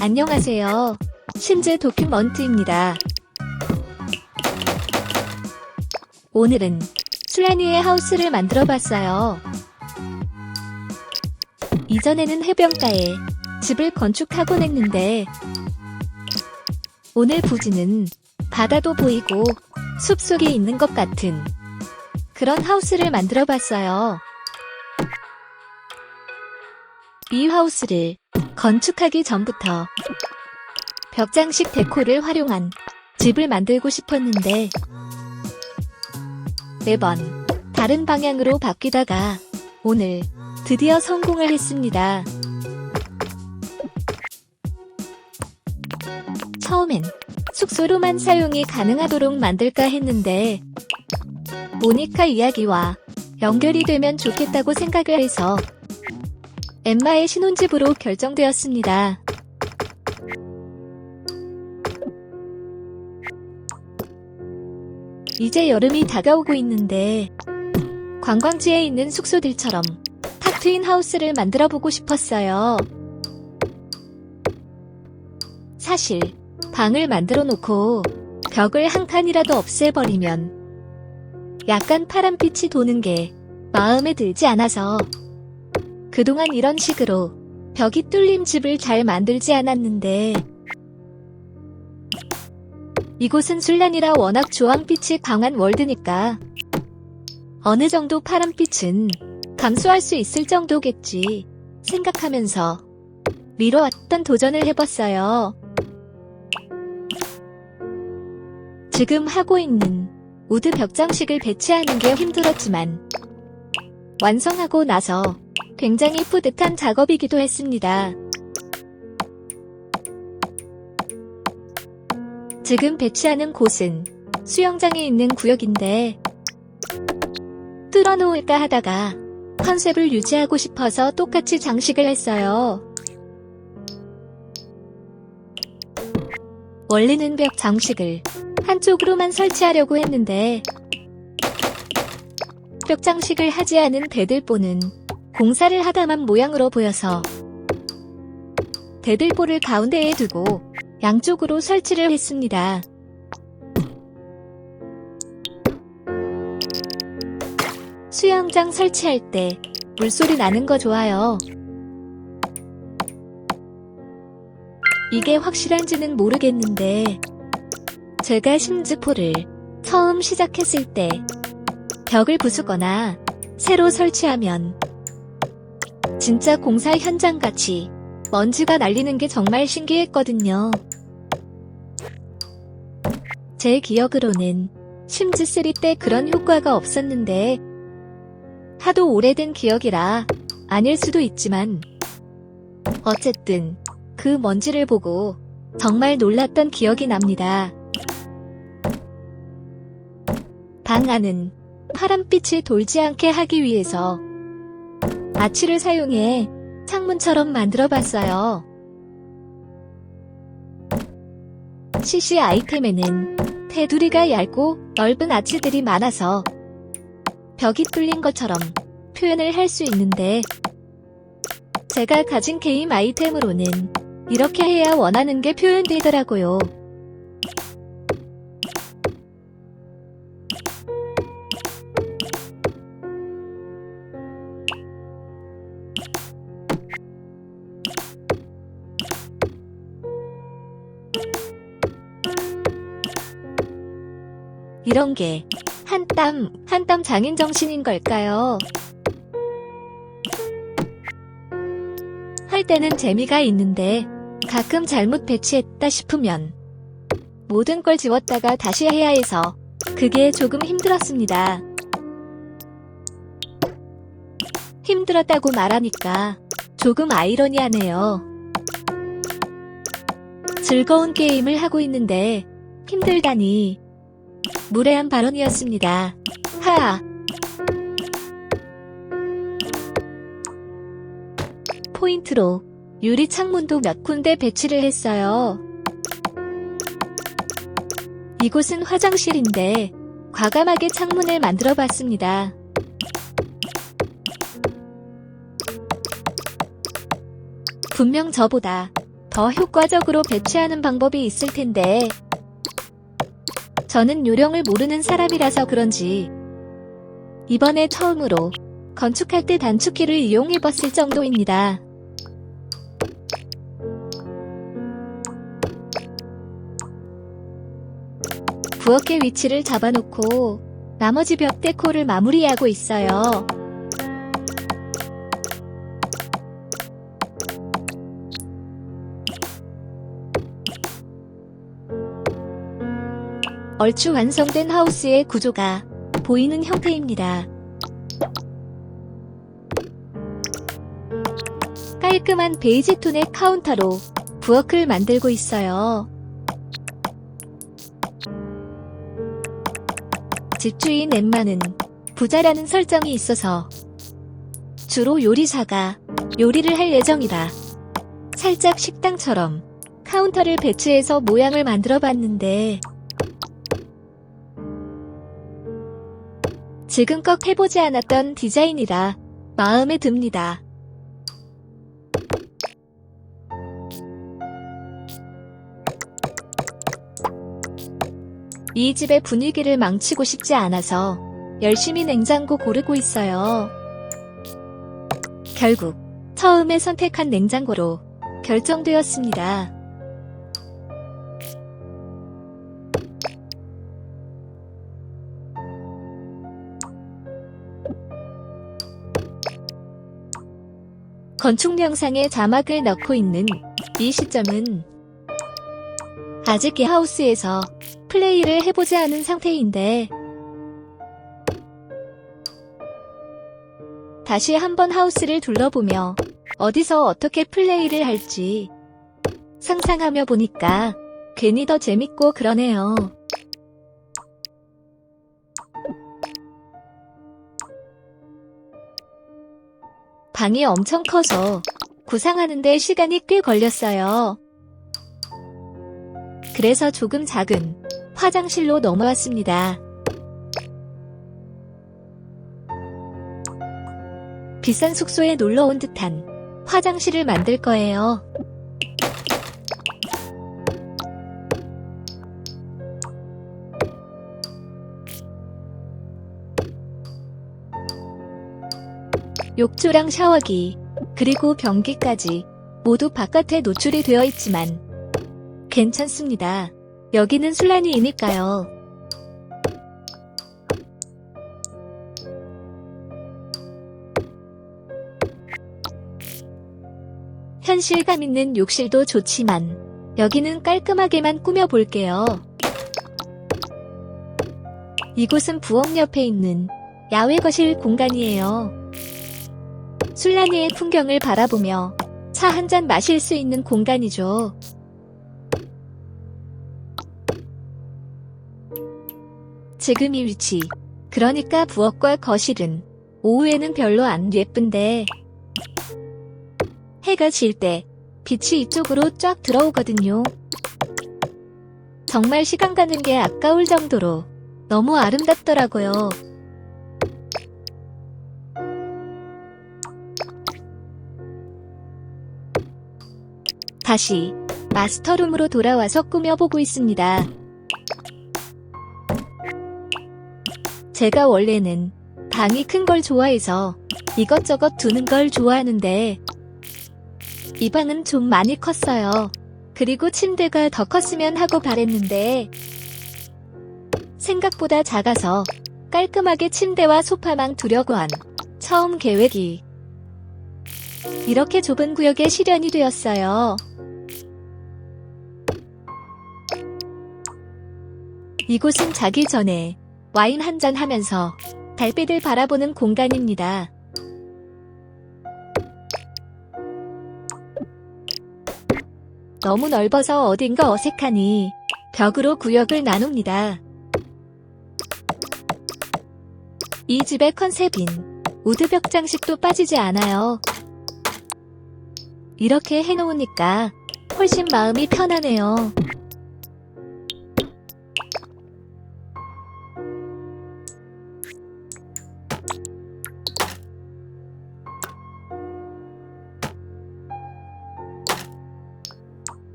안녕하세요. 심즈 도큐먼트입니다. 오늘은 술라니의 하우스를 만들어 봤어요. 이전에는 해변가에 집을 건축하곤 했는데 오늘 부지는 바다도 보이고 숲속에 있는 것 같은 그런 하우스를 만들어 봤어요. 이 하우스를 건축하기 전부터 벽장식 데코를 활용한 집을 만들고 싶었는데 매번 다른 방향으로 바뀌다가 오늘 드디어 성공을 했습니다. 처음엔 숙소로만 사용이 가능하도록 만들까 했는데 모니카 이야기와 연결이 되면 좋겠다고 생각을 해서 엠마의 신혼집으로 결정되었습니다. 이제 여름이 다가오고 있는데 관광지에 있는 숙소들처럼 탁 트인 하우스를 만들어보고 싶었어요. 사실 방을 만들어 놓고 벽을 한 칸이라도 없애버리면 약간 파란빛이 도는 게 마음에 들지 않아서 그동안 이런 식으로 벽이 뚫린 집을 잘 만들지 않았는데 이곳은 술란이라 워낙 주황빛이 강한 월드니까 어느 정도 파란빛은 감수할 수 있을 정도겠지 생각하면서 미뤄왔던 도전을 해봤어요. 지금 하고 있는 우드 벽 장식을 배치하는 게 힘들었지만 완성하고 나서 굉장히 뿌듯한 작업이기도 했습니다. 지금 배치하는 곳은 수영장에 있는 구역인데 뚫어놓을까 하다가 컨셉을 유지하고 싶어서 똑같이 장식을 했어요. 원래는 벽 장식을 한쪽으로만 설치하려고 했는데 벽 장식을 하지 않은 대들보는 공사를 하다만 모양으로 보여서 대들보를 가운데에 두고 양쪽으로 설치를 했습니다. 수영장 설치할 때 물소리 나는 거 좋아요. 이게 확실한지는 모르겠는데 제가 심즈포를 처음 시작했을 때 벽을 부수거나 새로 설치하면 진짜 공사 현장같이 먼지가 날리는 게 정말 신기했거든요. 제 기억으로는 심즈3 때 그런 효과가 없었는데 하도 오래된 기억이라 아닐 수도 있지만 어쨌든 그 먼지를 보고 정말 놀랐던 기억이 납니다. 방 안은 파란빛이 돌지 않게 하기 위해서 아치를 사용해 창문처럼 만들어봤어요. CC 아이템에는 테두리가 얇고 넓은 아치들이 많아서 벽이 뚫린 것처럼 표현을 할 수 있는데 제가 가진 게임 아이템으로는 이렇게 해야 원하는 게 표현되더라고요. 이런 게 한 땀 장인 정신인 걸까요? 할 때는 재미가 있는데 가끔 잘못 배치했다 싶으면 모든 걸 지웠다가 다시 해야 해서 그게 조금 힘들었습니다. 힘들었다고 말하니까 조금 아이러니하네요. 즐거운 게임을 하고 있는데 힘들다니 무례한 발언이었습니다. 하하. 포인트로 유리 창문도 몇 군데 배치를 했어요. 이곳은 화장실인데 과감하게 창문을 만들어 봤습니다. 분명 저보다 더 효과적으로 배치하는 방법이 있을 텐데 저는 요령을 모르는 사람이라서 그런지 이번에 처음으로 건축할 때 단축키를 이용해봤을 정도입니다. 부엌의 위치를 잡아놓고 나머지 벽 데코를 마무리하고 있어요. 얼추 완성된 하우스의 구조가 보이는 형태입니다. 깔끔한 베이지 톤의 카운터로 부엌을 만들고 있어요. 집주인 엠마는 부자라는 설정이 있어서 주로 요리사가 요리를 할 예정이라 살짝 식당처럼 카운터를 배치해서 모양을 만들어 봤는데 지금껏 해보지 않았던 디자인이라 마음에 듭니다. 이 집의 분위기를 망치고 싶지 않아서 열심히 냉장고 고르고 있어요. 결국 처음에 선택한 냉장고로 결정되었습니다. 건축 영상에 자막을 넣고 있는 이 시점은 아직 게하우스에서 플레이를 해보지 않은 상태인데 다시 한번 하우스를 둘러보며 어디서 어떻게 플레이를 할지 상상하며 보니까 괜히 더 재밌고 그러네요. 방이 엄청 커서 구상하는데 시간이 꽤 걸렸어요. 그래서 조금 작은 화장실로 넘어왔습니다. 비싼 숙소에 놀러온 듯한 화장실을 만들 거예요. 욕조랑 샤워기, 그리고 변기까지 모두 바깥에 노출이 되어 있지만 괜찮습니다. 여기는 술란이니까요. 현실감 있는 욕실도 좋지만 여기는 깔끔하게만 꾸며볼게요. 이곳은 부엌 옆에 있는 야외 거실 공간이에요. 술란이의 풍경을 바라보며 차 한 잔 마실 수 있는 공간이죠. 지금 이 위치, 그러니까 부엌과 거실은 오후에는 별로 안 예쁜데 해가 질 때 빛이 이쪽으로 쫙 들어오거든요. 정말 시간 가는 게 아까울 정도로 너무 아름답더라고요. 다시 마스터룸으로 돌아와서 꾸며보고 있습니다. 제가 원래는 방이 큰 걸 좋아해서 이것저것 두는 걸 좋아하는데 이 방은 좀 많이 컸어요. 그리고 침대가 더 컸으면 하고 바랬는데 생각보다 작아서 깔끔하게 침대와 소파만 두려고 한 처음 계획이 이렇게 좁은 구역에 실현이 되었어요. 이곳은 자기 전에 와인 한잔 하면서 달빛을 바라보는 공간입니다. 너무 넓어서 어딘가 어색하니 벽으로 구역을 나눕니다. 이 집의 컨셉인 우드벽 장식도 빠지지 않아요. 이렇게 해놓으니까 훨씬 마음이 편하네요.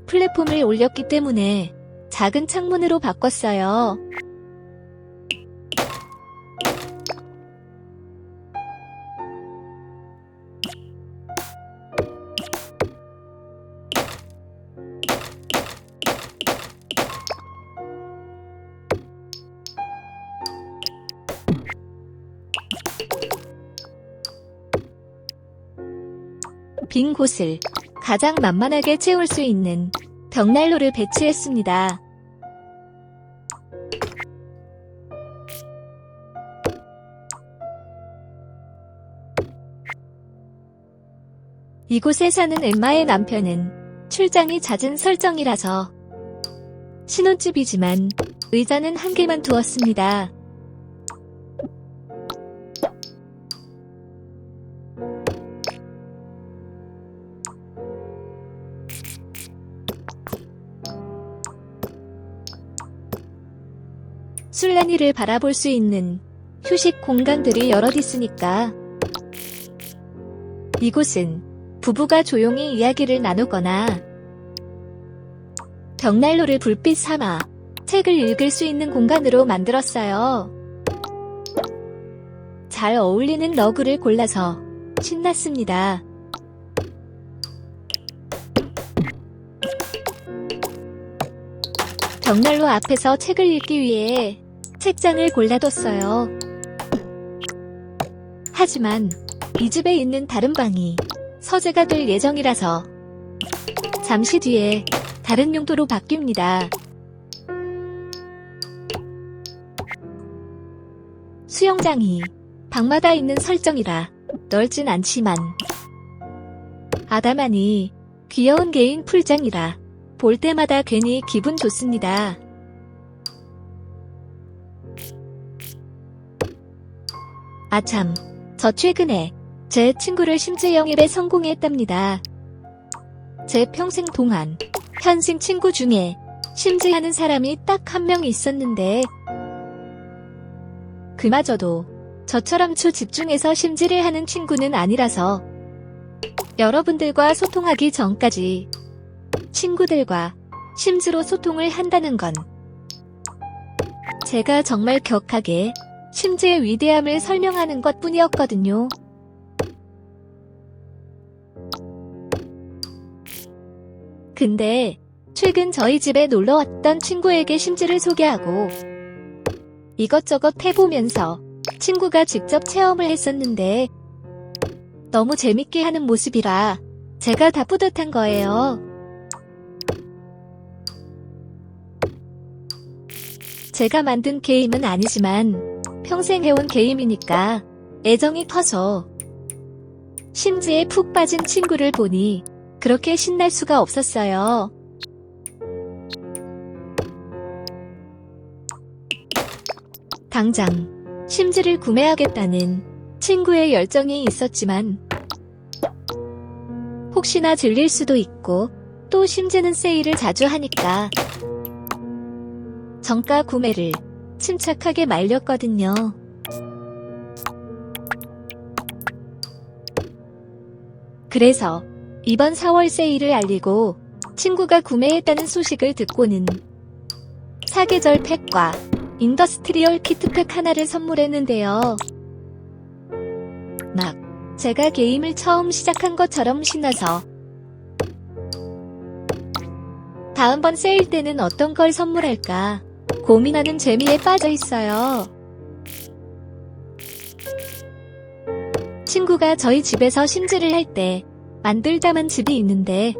플랫폼을 올렸기 때문에 작은 창문으로 바꿨어요. 빈 곳을 가장 만만하게 채울 수 있는 벽난로를 배치했습니다. 이곳에 사는 엠마의 남편은 출장이 잦은 설정이라서 신혼집이지만 의자는 한 개만 두었습니다. 술란이를 바라볼 수 있는 휴식 공간들이 여럿 있으니까 이곳은 부부가 조용히 이야기를 나누거나 벽난로를 불빛 삼아 책을 읽을 수 있는 공간으로 만들었어요. 잘 어울리는 러그를 골라서 신났습니다. 벽난로 앞에서 책을 읽기 위해 책장을 골라뒀어요. 하지만 이 집에 있는 다른 방이 서재가 될 예정이라서 잠시 뒤에 다른 용도로 바뀝니다. 수영장이 방마다 있는 설정이라 넓진 않지만 아담하니 귀여운 개인 풀장이라 볼 때마다 괜히 기분 좋습니다. 아참, 저 최근에 제 친구를 심지 영입에 성공했답니다. 제 평생 동안 현생 친구 중에 심지하는 사람이 딱 한 명 있었는데 그마저도 저처럼 초집중해서 심지를 하는 친구는 아니라서 여러분들과 소통하기 전까지 친구들과 심지로 소통을 한다는 건 제가 정말 격하게 심지의 위대함을 설명하는 것뿐이었거든요. 근데 최근 저희 집에 놀러왔던 친구에게 심지를 소개하고 이것저것 해보면서 친구가 직접 체험을 했었는데 너무 재밌게 하는 모습이라 제가 다 뿌듯한 거예요. 제가 만든 게임은 아니지만 평생 해온 게임이니까 애정이 커서 심지에 푹 빠진 친구를 보니 그렇게 신날 수가 없었어요. 당장 심지를 구매하겠다는 친구의 열정이 있었지만 혹시나 질릴 수도 있고 또 심지는 세일을 자주 하니까 정가 구매를 침착하게 말렸거든요. 그래서 이번 4월 세일을 알리고 친구가 구매했다는 소식을 듣고는 사계절 팩과 인더스트리얼 키트팩 하나를 선물했는데요. 막 제가 게임을 처음 시작한 것처럼 신나서 다음번 세일 때는 어떤 걸 선물할까 고민하는 재미에 빠져 있어요. 친구가 저희 집에서 심지를 할 때 만들다만 집이 있는데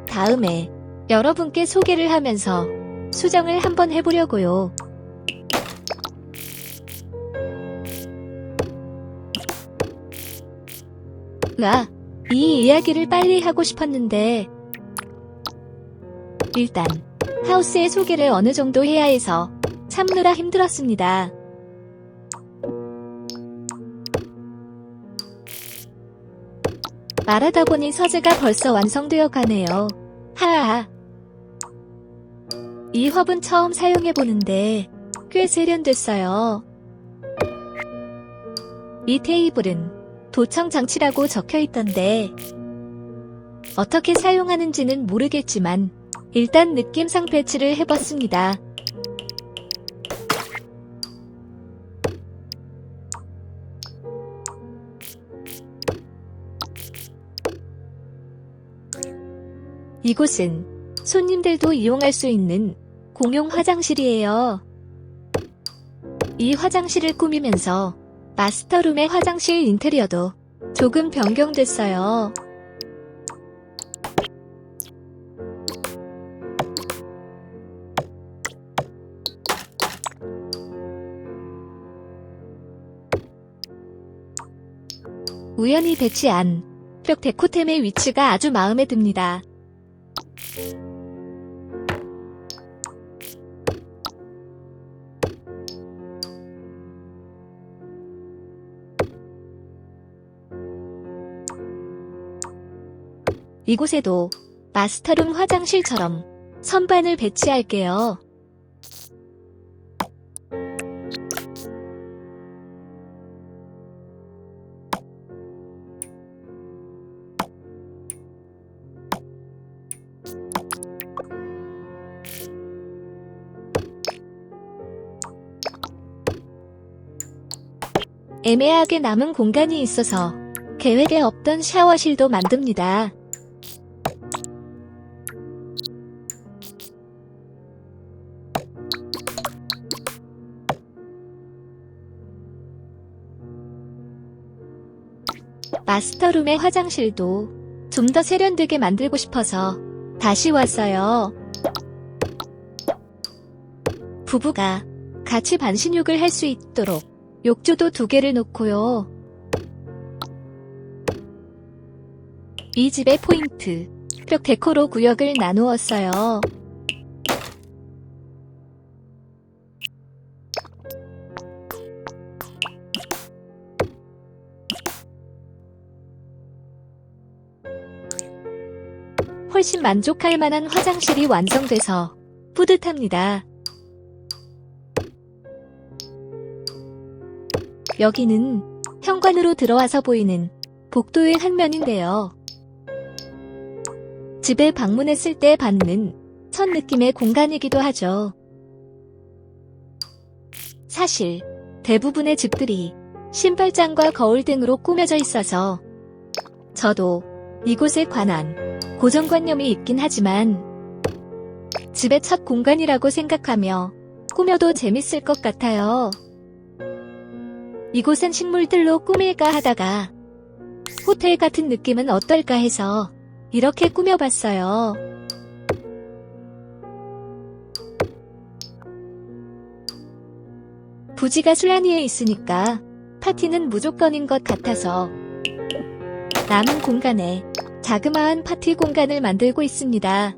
다음에 여러분께 소개를 하면서 수정을 한번 해보려고요. 이 이야기를 빨리 하고 싶었는데 일단 하우스의 소개를 어느 정도 해야 해서 참느라 힘들었습니다. 말하다 보니 서재가 벌써 완성되어 가네요. 하하. 이 화분 처음 사용해보는데 꽤 세련됐어요. 이 테이블은 도청 장치라고 적혀있던데 어떻게 사용하는지는 모르겠지만 일단 느낌상 배치를 해봤습니다. 이곳은 손님들도 이용할 수 있는 공용 화장실이에요. 이 화장실을 꾸미면서 마스터룸의 화장실 인테리어도 조금 변경됐어요. 우연히 배치한 벽 데코템의 위치가 아주 마음에 듭니다. 이곳에도 마스터룸 화장실처럼 선반을 배치할게요. 애매하게 남은 공간이 있어서 계획에 없던 샤워실도 만듭니다. 마스터룸의 화장실도 좀 더 세련되게 만들고 싶어서 다시 왔어요. 부부가 같이 반신욕을 할 수 있도록 욕조도 2개를 놓고요. 이 집의 포인트, 벽 데코로 구역을 나누었어요. 훨씬 만족할 만한 화장실이 완성돼서 뿌듯합니다. 여기는 현관으로 들어와서 보이는 복도의 한 면인데요. 집에 방문했을 때 받는 첫 느낌의 공간이기도 하죠. 사실 대부분의 집들이 신발장과 거울 등으로 꾸며져 있어서 저도 이곳에 관한 고정관념이 있긴 하지만 집의 첫 공간이라고 생각하며 꾸며도 재밌을 것 같아요. 이곳은 식물들로 꾸밀까 하다가 호텔 같은 느낌은 어떨까 해서 이렇게 꾸며봤어요. 부지가 술라니에 있으니까 파티는 무조건인 것 같아서 남은 공간에 자그마한 파티 공간을 만들고 있습니다.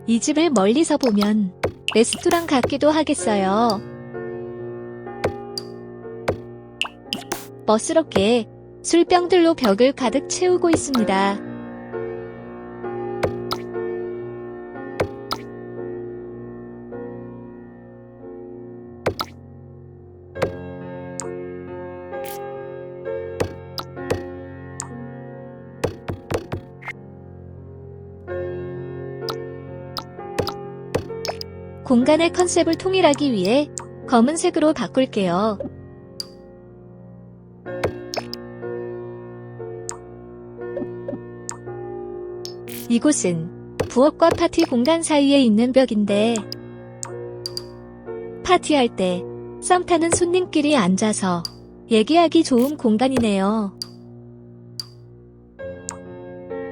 이 집을 멀리서 보면 레스토랑 같기도 하겠어요. 멋스럽게 술병들로 벽을 가득 채우고 있습니다. 공간의 컨셉을 통일하기 위해 검은색으로 바꿀게요. 이곳은 부엌과 파티 공간 사이에 있는 벽인데 파티할 때 썸 타는 손님끼리 앉아서 얘기하기 좋은 공간이네요.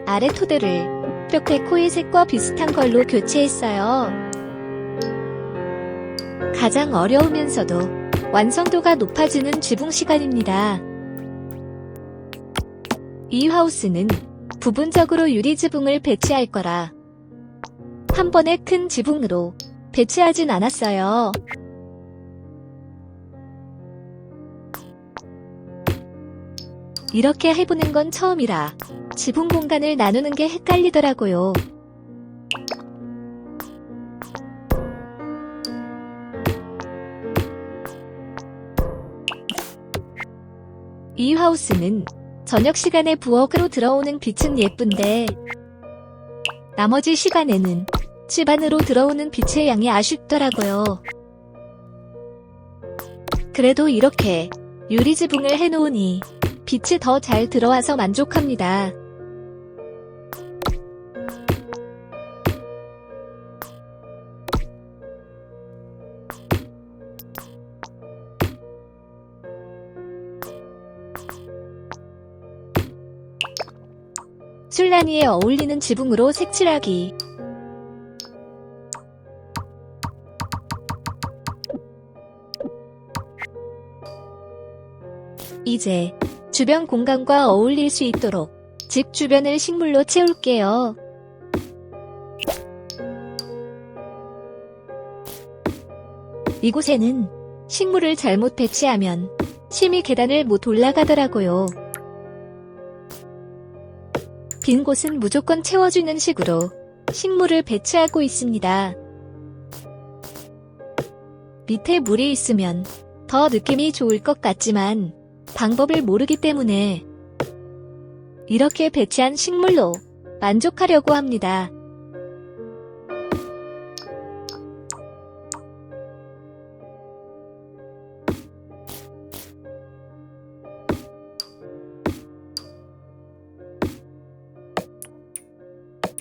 아래 토대를 벽 데코의 색과 비슷한 걸로 교체했어요. 가장 어려우면서도 완성도가 높아지는 지붕 시간입니다. 이 하우스는 부분적으로 유리 지붕을 배치할 거라 한 번에 큰 지붕으로 배치하진 않았어요. 이렇게 해보는 건 처음이라 지붕 공간을 나누는 게 헷갈리더라고요. 이 하우스는 저녁 시간에 부엌으로 들어오는 빛은 예쁜데 나머지 시간에는 집 안으로 들어오는 빛의 양이 아쉽더라고요. 그래도 이렇게 유리 지붕을 해놓으니 빛이 더 잘 들어와서 만족합니다. 술라니에 어울리는 지붕으로 색칠하기. 이제 주변 공간과 어울릴 수 있도록 집 주변을 식물로 채울게요. 이곳에는 식물을 잘못 배치하면 심히 계단을 못 올라가더라고요. 빈 곳은 무조건 채워주는 식으로 식물을 배치하고 있습니다. 밑에 물이 있으면 더 느낌이 좋을 것 같지만 방법을 모르기 때문에 이렇게 배치한 식물로 만족하려고 합니다.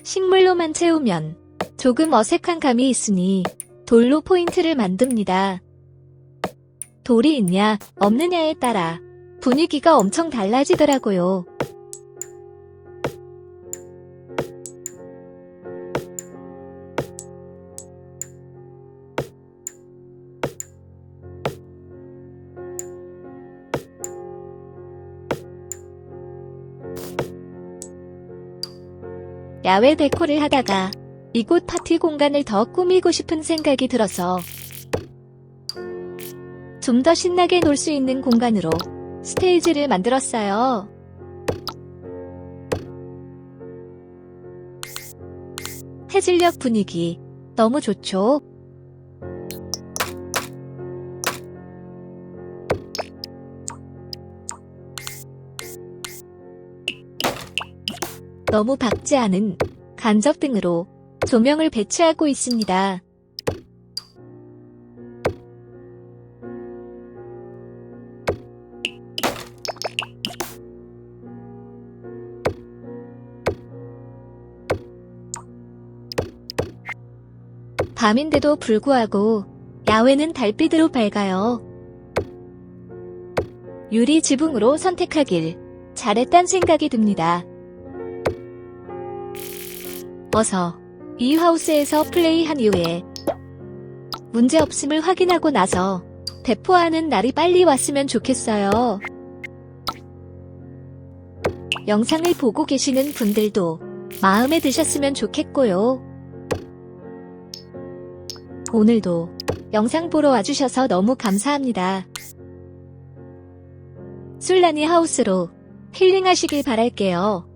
식물로만 채우면 조금 어색한 감이 있으니 돌로 포인트를 만듭니다. 돌이 있냐 없느냐에 따라 분위기가 엄청 달라지더라고요. 야외 데코를 하다가 이곳 파티 공간을 더 꾸미고 싶은 생각이 들어서 좀 더 신나게 놀 수 있는 공간으로 스테이지를 만들었어요. 해질녘 분위기 너무 좋죠? 너무 밝지 않은 간접 등으로 조명을 배치하고 있습니다. 밤인데도 불구하고 야외는 달빛으로 밝아요. 유리 지붕으로 선택하길 잘했단 생각이 듭니다. 어서 이 하우스에서 플레이한 이후에 문제없음을 확인하고 나서 대포하는 날이 빨리 왔으면 좋겠어요. 영상을 보고 계시는 분들도 마음에 드셨으면 좋겠고요. 오늘도 영상 보러 와주셔서 너무 감사합니다. 술라니 하우스로 힐링하시길 바랄게요.